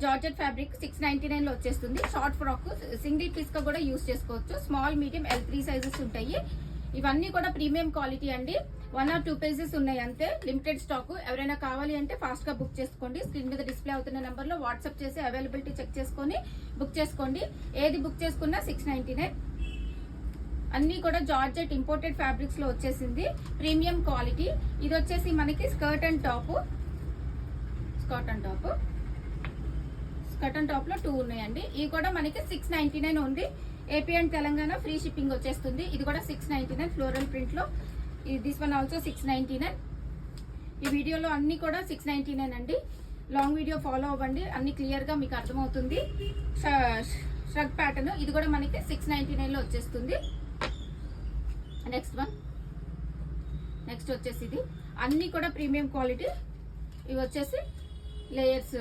Georgette fabric 699 లో వచ్చేస్తుంది. Short frock single piece గా కూడా యూస్ చేసుకోవచ్చు. స్మాల్ మీడియం L3 సైజెస్ ఉంటాయి. ఇవన్నీ కూడా ప్రీమియం క్వాలిటీ అండి. 1 or 2 పీసెస్ ఉన్నాయి అంతే, లిమిటెడ్ స్టాక్. ఎవరైనా కావాలి అంటే ఫాస్ట్ గా బుక్ చేసుకోండి. స్క్రీన్ మీద డిస్ప్లే అవుతున్న నెంబర్ లో వాట్సాప్ చేసి అవైలబిలిటీ చెక్ చేసుకొని బుక్ చేసుకోండి. ఏది బుక్ చేసుకున్నా 699. అన్ని కూడా జార్జెట్ ఇంపోర్టెడ్ ఫ్యాబ్రిక్స్ లో వచ్చేసింది, ప్రీమియం క్వాలిటీ. ఇది వచ్చేసి మనకి స్కర్ట్ అండ్ టాప్ లో 2 ఉన్నాయండి. ఇవి కూడా మనకి 699 ఉంది. AP and Telangana free shipping వచ్చేస్తుంది. ఇది కూడా 699 ఫ్లోరల్ ప్రింట్ లో. This one also 699. ఈ వీడియోలో అన్ని కూడా 699 అండి. లాంగ్ వీడియో ఫాలో అవ్వండి, అన్ని క్లియర్ గా మీకు అర్థమవుతుంది. షర్ట్ ప్యాటర్న్ ఇది కూడా మనకి 699 లో వచ్చేస్తుంది. నెక్స్ట్ వచ్చేసి ఇది అన్ని కూడా ప్రీమియం క్వాలిటీ. ఇవి వచ్చేసి లేయర్స్